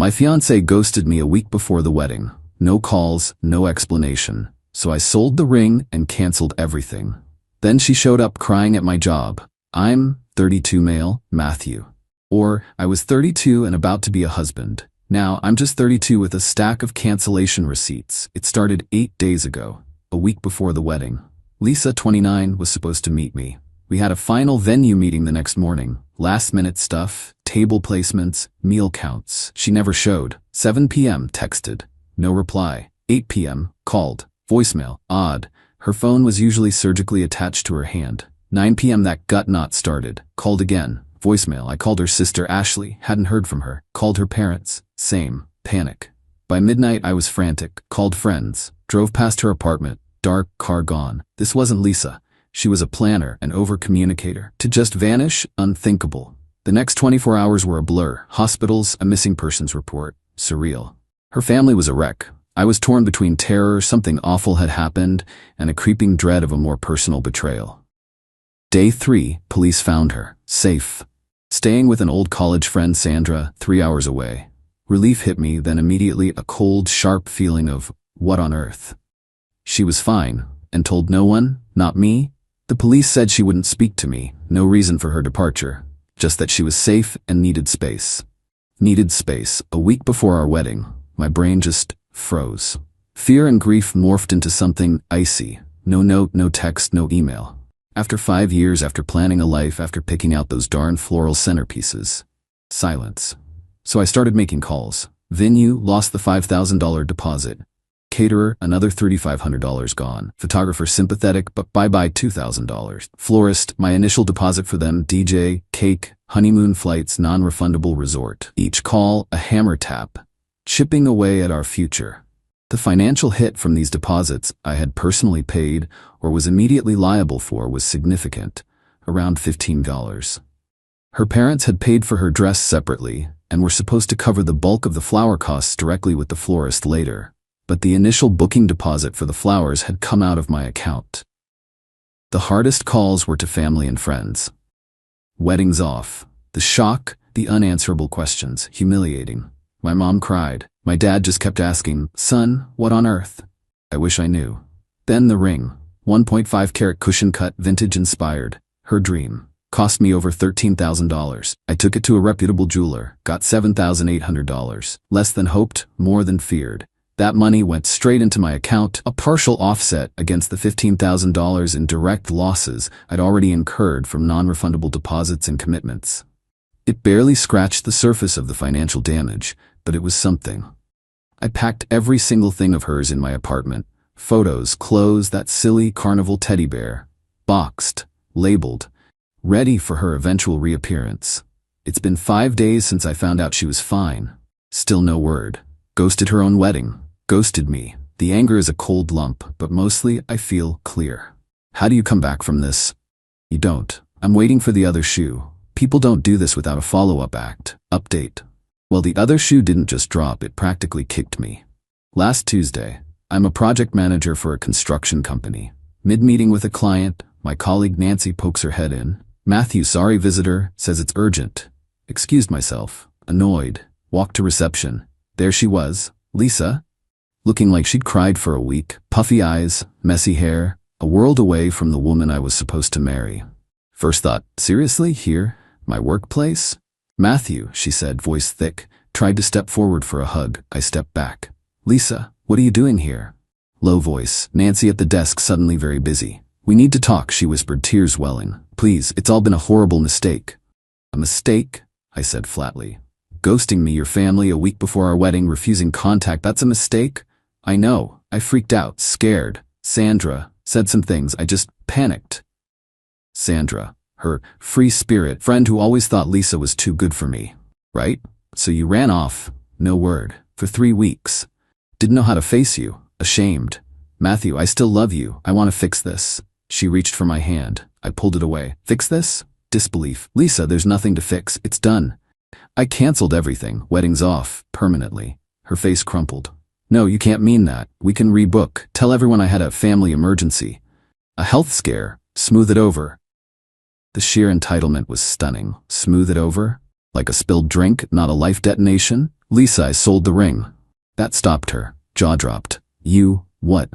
My fiancée ghosted me a week before the wedding. No calls, no explanation. So I sold the ring and canceled everything. Then she showed up crying at my job. I'm 32 male, Matthew. Or, I was 32 and about to be a husband. Now, I'm just 32 with a stack of cancellation receipts. It started 8 days ago, a week before the wedding. Lisa, 29, was supposed to meet me. We had a final venue meeting the next morning. Last-minute stuff, table placements, meal counts. She never showed. 7 p.m. texted. No reply. 8 p.m. called. Voicemail. Odd. Her phone was usually surgically attached to her hand. 9 p.m. that gut knot started. Called again. Voicemail. I called her sister Ashley. Hadn't heard from her. Called her parents. Same. Panic. By midnight I was frantic. Called friends. Drove past her apartment. Dark, car gone. This wasn't Lisa. She was a planner, an over-communicator. To just vanish? Unthinkable. The next 24 hours were a blur. Hospitals, a missing persons report. Surreal. Her family was a wreck. I was torn between terror, something awful had happened, and a creeping dread of a more personal betrayal. Day 3, police found her. Safe. Staying with an old college friend, Sandra, 3 hours away. Relief hit me, then immediately a cold, sharp feeling of, what on earth? She was fine, and told no one, not me. The police said she wouldn't speak to me, no reason for her departure, just that she was safe and needed space. Needed space. A week before our wedding, my brain just froze. Fear and grief morphed into something icy. No note, no text, no email. After 5 years, after planning a life, after picking out those darn floral centerpieces. Silence. So I started making calls. Venue, lost the $5,000 deposit. Caterer, another $3,500 gone. Photographer, sympathetic, but bye-bye $2,000. Florist, my initial deposit for them. DJ, cake, honeymoon flights, non-refundable resort. Each call, a hammer tap, chipping away at our future. The financial hit from these deposits I had personally paid or was immediately liable for was significant, around $15. Her parents had paid for her dress separately and were supposed to cover the bulk of the flower costs directly with the florist later. But the initial booking deposit for the flowers had come out of my account. The hardest calls were to family and friends. Weddings off. The shock, the unanswerable questions, humiliating. My mom cried. My dad just kept asking, son, what on earth? I wish I knew. Then the ring. 1.5 carat cushion cut, vintage inspired. Her dream. Cost me over $13,000. I took it to a reputable jeweler. Got $7,800. Less than hoped, more than feared. That money went straight into my account, a partial offset against the $15,000 in direct losses I'd already incurred from non-refundable deposits and commitments. It barely scratched the surface of the financial damage, but it was something. I packed every single thing of hers in my apartment. Photos, clothes, that silly carnival teddy bear. Boxed, labeled, ready for her eventual reappearance. It's been 5 days since I found out she was fine. Still no word. Ghosted her own wedding. Ghosted me. The anger is a cold lump, but mostly I feel clear. How do you come back from this? You don't. I'm waiting for the other shoe. People don't do this without a follow-up act. Update. Well, the other shoe didn't just drop, it practically kicked me. Last Tuesday, I'm a project manager for a construction company. Mid-meeting with a client, my colleague Nancy pokes her head in. Matthew, sorry visitor, says it's urgent. Excused myself. Annoyed. Walked to reception. There she was, Lisa. Looking like she'd cried for a week. Puffy eyes, messy hair, a world away from the woman I was supposed to marry. First thought, seriously, here? My workplace? Matthew, she said, voice thick, tried to step forward for a hug. I stepped back. Lisa, what are you doing here? Low voice, Nancy at the desk, suddenly very busy. We need to talk, she whispered, tears welling. Please, it's all been a horrible mistake. A mistake? I said flatly. Ghosting me, your family, a week before our wedding, refusing contact, that's a mistake? I know. I freaked out, scared. Sandra said some things, I just panicked. Sandra, her free spirit friend who always thought Lisa was too good for me. Right? So you ran off, no word, for 3 weeks. Didn't know how to face you, ashamed. Matthew, I still love you, I want to fix this. She reached for my hand. I pulled it away. Fix this? Disbelief. Lisa, there's nothing to fix, it's done. I canceled everything, weddings off, permanently. Her face crumpled. No, you can't mean that. We can rebook. Tell everyone I had a family emergency. A health scare. Smooth it over. The sheer entitlement was stunning. Smooth it over? Like a spilled drink, not a life detonation? Lisa, I sold the ring. That stopped her. Jaw dropped. You, what?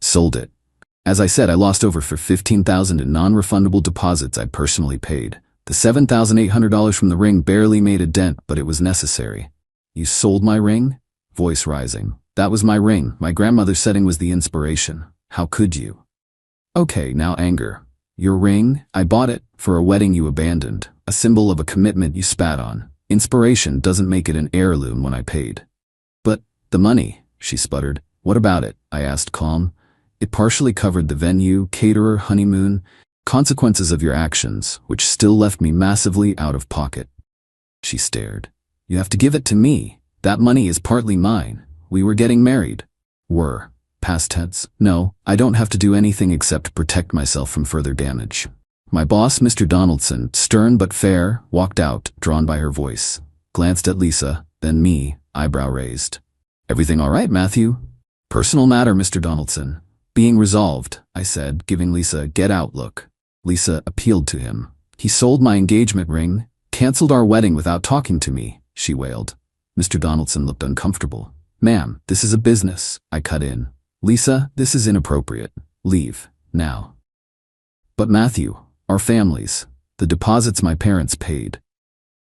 Sold it. As I said, I lost over for $15,000 in non-refundable deposits I personally paid. The $7,800 from the ring barely made a dent, but it was necessary. You sold my ring? Voice rising. That was my ring. My grandmother's setting was the inspiration. How could you? Okay, now anger. Your ring? I bought it for a wedding you abandoned. A symbol of a commitment you spat on. Inspiration doesn't make it an heirloom when I paid. But the money, she sputtered. What about it? I asked, calm. It partially covered the venue, caterer, honeymoon, consequences of your actions, which still left me massively out of pocket. She stared. You have to give it to me. That money is partly mine. We were getting married. Were. Past tense. No, I don't have to do anything except protect myself from further damage. My boss, Mr. Donaldson, stern but fair, walked out, drawn by her voice. Glanced at Lisa, then me, eyebrow raised. Everything all right, Matthew? Personal matter, Mr. Donaldson. Being resolved, I said, giving Lisa a get-out look. Lisa appealed to him. He sold my engagement ring, canceled our wedding without talking to me, she wailed. Mr. Donaldson looked uncomfortable. Ma'am, this is a business, I cut in. Lisa, this is inappropriate. Leave, now. But Matthew, our families, the deposits my parents paid.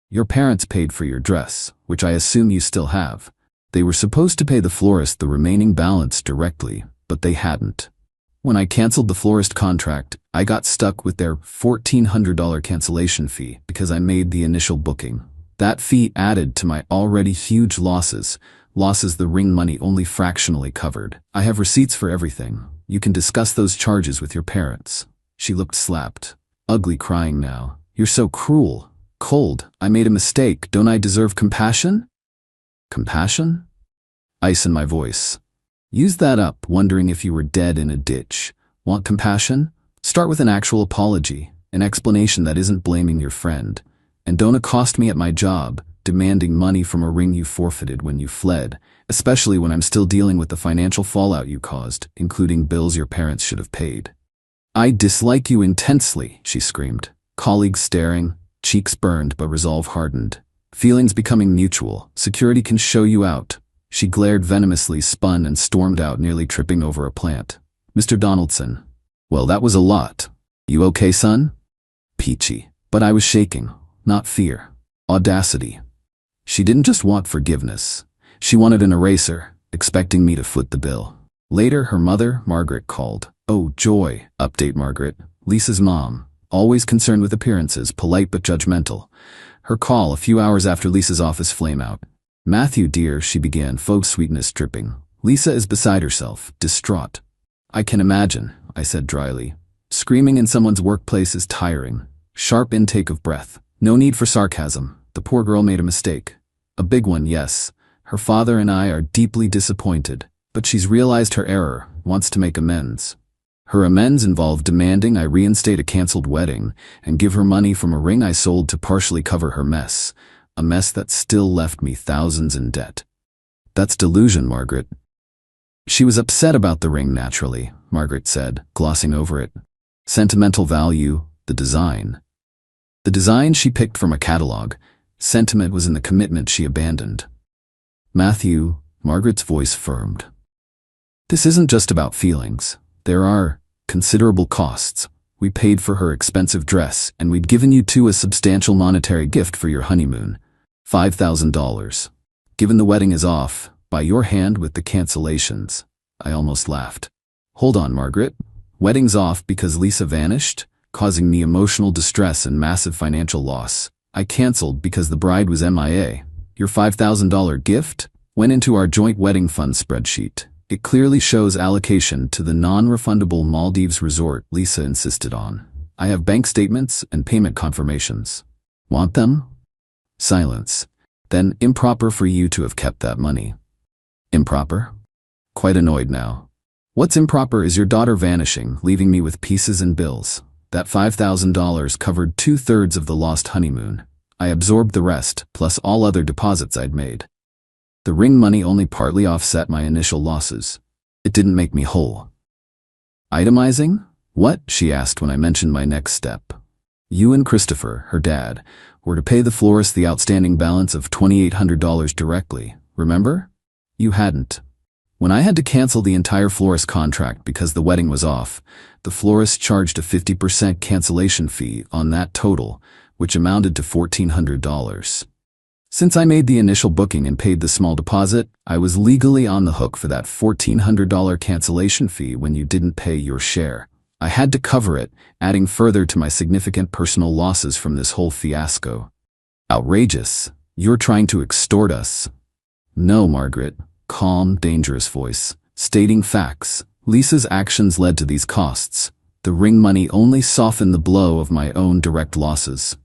Your parents paid for your dress, which I assume you still have. They were supposed to pay the florist the remaining balance directly, but they hadn't. When I canceled the florist contract, I got stuck with their $1,400 cancellation fee because I made the initial booking. That fee added to my already huge losses the ring money only fractionally covered. I have receipts for everything. You can discuss those charges with your parents. She looked slapped. Ugly, crying now. You're so cruel. Cold. I made a mistake. Don't I deserve compassion? Compassion? Ice in my voice. Use that up, wondering if you were dead in a ditch. Want compassion? Start with an actual apology, an explanation that isn't blaming your friend. And don't accost me at my job, demanding money from a ring you forfeited when you fled, especially when I'm still dealing with the financial fallout you caused, including bills your parents should have paid. I dislike you intensely, she screamed. Colleagues staring, cheeks burned but resolve hardened. Feelings becoming mutual. Security can show you out. She glared venomously, spun and stormed out, nearly tripping over a plant. Mr. Donaldson. Well, that was a lot. You okay, son? Peachy. But I was shaking. Not fear. Audacity. She didn't just want forgiveness. She wanted an eraser, expecting me to foot the bill. Later, her mother, Margaret, called. Oh, joy. Update, Margaret. Lisa's mom. Always concerned with appearances, polite but judgmental. Her call a few hours after Lisa's office flameout. Matthew, dear, she began, faux sweetness dripping. Lisa is beside herself, distraught. I can imagine, I said dryly. Screaming in someone's workplace is tiring. Sharp intake of breath. No need for sarcasm. The poor girl made a mistake. A big one, yes. Her father and I are deeply disappointed, but she's realized her error, wants to make amends. Her amends involve demanding I reinstate a canceled wedding and give her money from a ring I sold to partially cover her mess, a mess that still left me thousands in debt. That's delusion, Margaret. She was upset about the ring, naturally, Margaret said, glossing over it. Sentimental value, the design. The design she picked from a catalog. Sentiment was in the commitment she abandoned. Matthew, Margaret's voice firmed. This isn't just about feelings. There are considerable costs. We paid for her expensive dress, and we'd given you two a substantial monetary gift for your honeymoon. $5,000. Given the wedding is off, by your hand with the cancellations. I almost laughed. Hold on, Margaret. Wedding's off because Lisa vanished, causing me emotional distress and massive financial loss. I canceled because the bride was MIA. Your $5,000 gift went into our joint wedding fund spreadsheet. It clearly shows allocation to the non-refundable Maldives resort Lisa insisted on. I have bank statements and payment confirmations. Want them? Silence. Then improper for you to have kept that money. Improper? Quite annoyed now. What's improper is your daughter vanishing, leaving me with pieces and bills. That $5,000 covered 2/3 of the lost honeymoon. I absorbed the rest, plus all other deposits I'd made. The ring money only partly offset my initial losses. It didn't make me whole. Itemizing? What? She asked when I mentioned my next step. You and Christopher, her dad, or to pay the florist the outstanding balance of $2,800 directly, remember? You hadn't. When I had to cancel the entire florist contract because the wedding was off, the florist charged a 50% cancellation fee on that total, which amounted to $1,400. Since I made the initial booking and paid the small deposit, I was legally on the hook for that $1,400 cancellation fee when you didn't pay your share. I had to cover it, adding further to my significant personal losses from this whole fiasco. Outrageous. You're trying to extort us. No, Margaret. Calm, dangerous voice, stating facts. Lisa's actions led to these costs. The ring money only softened the blow of my own direct losses.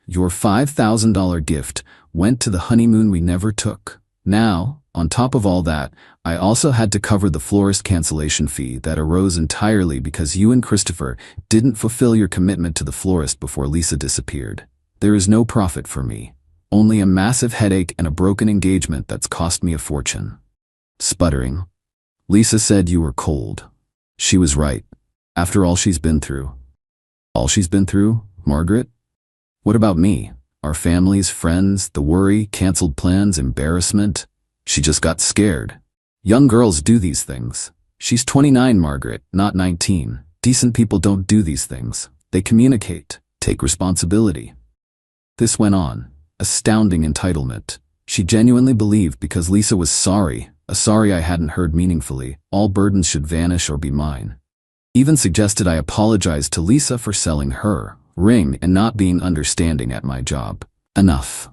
Your $5,000 gift went to the honeymoon we never took. Now, on top of all that, I also had to cover the florist cancellation fee that arose entirely because you and Christopher didn't fulfill your commitment to the florist before Lisa disappeared. There is no profit for me. Only a massive headache and a broken engagement that's cost me a fortune. Sputtering. Lisa said you were cold. She was right. After all she's been through. All she's been through, Margaret? What about me? Our families, friends, the worry, canceled plans, embarrassment? She just got scared. Young girls do these things. She's 29, Margaret, not 19. Decent people don't do these things. They communicate, take responsibility. This went on. Astounding entitlement. She genuinely believed because Lisa was sorry, a sorry I hadn't heard meaningfully, all burdens should vanish or be mine. Even suggested I apologize to Lisa for selling her ring and not being understanding at my job. Enough.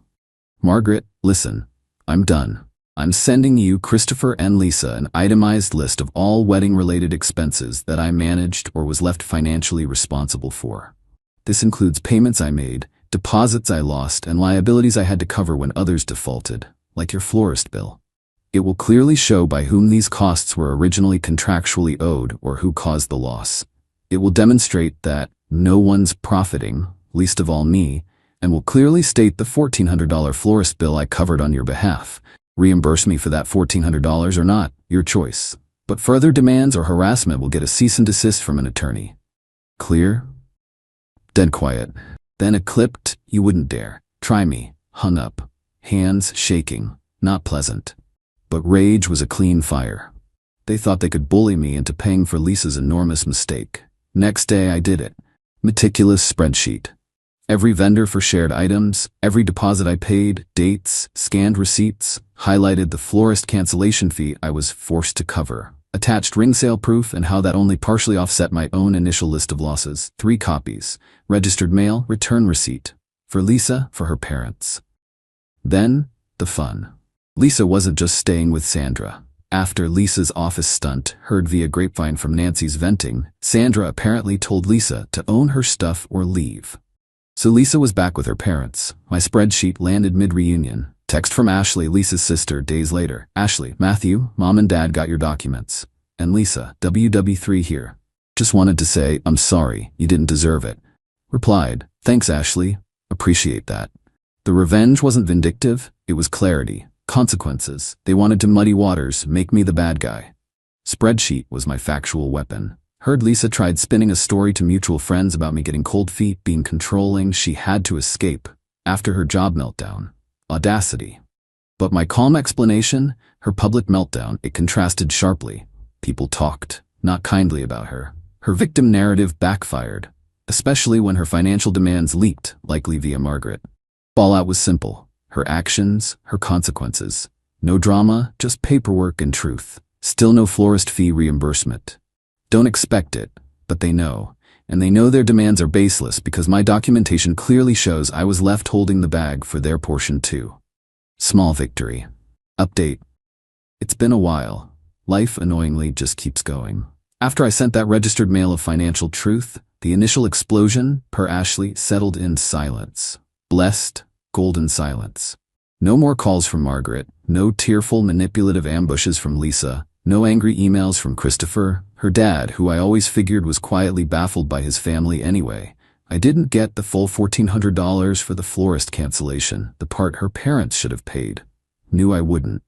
Margaret, listen. I'm done. I'm sending you, Christopher and Lisa, an itemized list of all wedding-related expenses that I managed or was left financially responsible for. This includes payments I made, deposits I lost, and liabilities I had to cover when others defaulted, like your florist bill. It will clearly show by whom these costs were originally contractually owed or who caused the loss. It will demonstrate that no one's profiting, least of all me, and will clearly state the $1,400 florist bill I covered on your behalf. Reimburse me for that $1,400 or not, your choice. But further demands or harassment will get a cease and desist from an attorney. Clear? Dead quiet. Then it clipped, you wouldn't dare. Try me. Hung up. Hands shaking. Not pleasant. But rage was a clean fire. They thought they could bully me into paying for Lisa's enormous mistake. Next day I did it. Meticulous spreadsheet. Every vendor for shared items, every deposit I paid, dates, scanned receipts, highlighted the florist cancellation fee I was forced to cover, attached ring sale proof and how that only partially offset my own initial list of losses, 3 copies, registered mail, return receipt, for Lisa, for her parents. Then, the fun. Lisa wasn't just staying with Sandra. After Lisa's office stunt, heard via grapevine from Nancy's venting, Sandra apparently told Lisa to own her stuff or leave. So Lisa was back with her parents. My spreadsheet landed mid-reunion. Text from Ashley, Lisa's sister, days later. Ashley, Matthew, Mom and Dad got your documents. And Lisa, WW3 here. Just wanted to say, I'm sorry, you didn't deserve it. Replied, thanks Ashley, appreciate that. The revenge wasn't vindictive, it was clarity. Consequences. They wanted to muddy waters, make me the bad guy. Spreadsheet was my factual weapon. Heard Lisa tried spinning a story to mutual friends about me getting cold feet, being controlling, she had to escape. After her job meltdown. Audacity. But my calm explanation, her public meltdown, it contrasted sharply. People talked, not kindly about her. Her victim narrative backfired, especially when her financial demands leaked, likely via Margaret. Fallout was simple. Her actions, her consequences. No drama, just paperwork and truth. Still no florist fee reimbursement. Don't expect it, but they know. And they know their demands are baseless because my documentation clearly shows I was left holding the bag for their portion too. Small victory. Update. It's been a while. Life annoyingly just keeps going. After I sent that registered mail of financial truth, the initial explosion, per Ashley, settled in silence. Blessed, golden silence. No more calls from Margaret, no tearful, manipulative ambushes from Lisa, no angry emails from Christopher, her dad, who I always figured was quietly baffled by his family anyway. I didn't get the full $1,400 for the florist cancellation, the part her parents should have paid. Knew I wouldn't.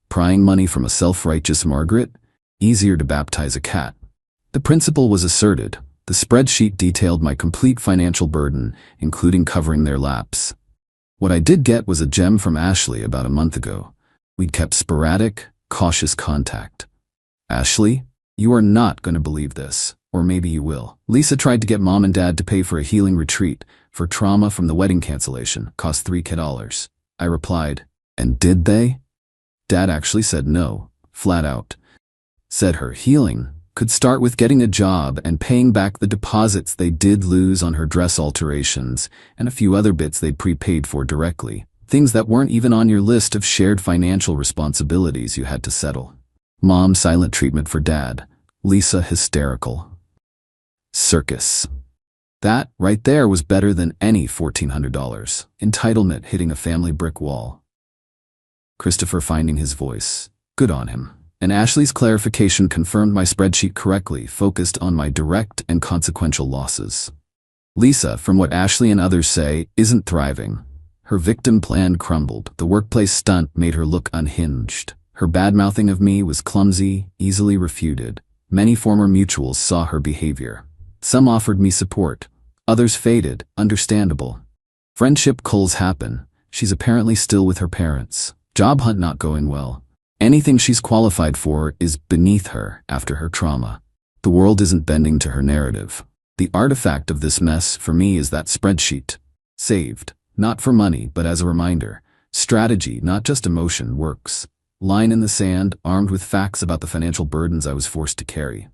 Prying money from a self-righteous Margaret? Easier to baptize a cat. The principle was asserted. The spreadsheet detailed my complete financial burden, including covering their lapse. What I did get was a gem from Ashley about a month ago. We'd kept sporadic, cautious contact. Ashley, you are not going to believe this, or maybe you will. Lisa tried to get mom and dad to pay for a healing retreat for trauma from the wedding cancellation, cost $3,000. I replied, and did they? Dad actually said no, flat out. Said her healing could start with getting a job and paying back the deposits they did lose on her dress alterations and a few other bits they'd prepaid for directly. Things that weren't even on your list of shared financial responsibilities you had to settle. Mom silent treatment for dad. Lisa hysterical. Circus. That right there was better than any $1,400. Entitlement hitting a family brick wall. Christopher finding his voice. Good on him. And Ashley's clarification confirmed my spreadsheet correctly, focused on my direct and consequential losses. Lisa, from what Ashley and others say, isn't thriving. Her victim plan crumbled. The workplace stunt made her look unhinged. Her bad-mouthing of me was clumsy, easily refuted. Many former mutuals saw her behavior. Some offered me support. Others faded, understandable. Friendship culls happen. She's apparently still with her parents. Job hunt not going well. Anything she's qualified for is beneath her after her trauma. The world isn't bending to her narrative. The artifact of this mess for me is that spreadsheet. Saved, not for money, but as a reminder. Strategy, not just emotion, works. Line in the sand, armed with facts about the financial burdens I was forced to carry.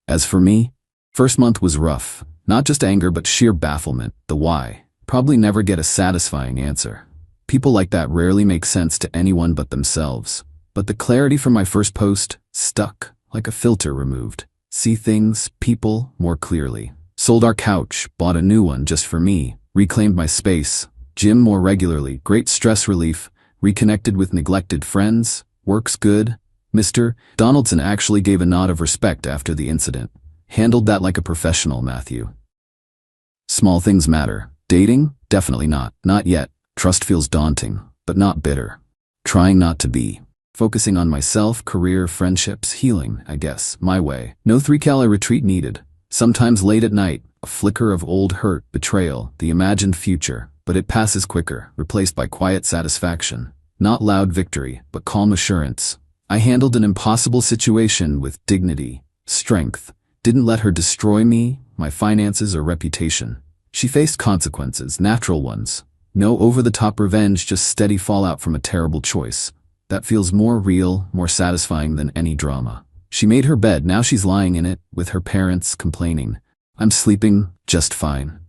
As for me, first month was rough. Not just anger, but sheer bafflement. The why. Probably never get a satisfying answer. People like that rarely make sense to anyone but themselves. But the clarity from my first post stuck, like a filter removed. See things, people, more clearly. Sold our couch, bought a new one just for me, reclaimed my space, gym more regularly, great stress relief, reconnected with neglected friends, works good. Mr. Donaldson actually gave a nod of respect after the incident. Handled that like a professional, Matthew. Small things matter. Dating? Definitely not. Not yet. Trust feels daunting, but not bitter. Trying not to be. Focusing on myself, career, friendships, healing, I guess, my way. No $3,000 retreat needed. Sometimes late at night, a flicker of old hurt, betrayal, the imagined future, but it passes quicker, replaced by quiet satisfaction. Not loud victory, but calm assurance. I handled an impossible situation with dignity, strength. Didn't let her destroy me, my finances, or reputation. She faced consequences, natural ones. No over-the-top revenge, just steady fallout from a terrible choice. That feels more real, more satisfying than any drama. She made her bed, now she's lying in it, with her parents complaining. I'm sleeping just fine.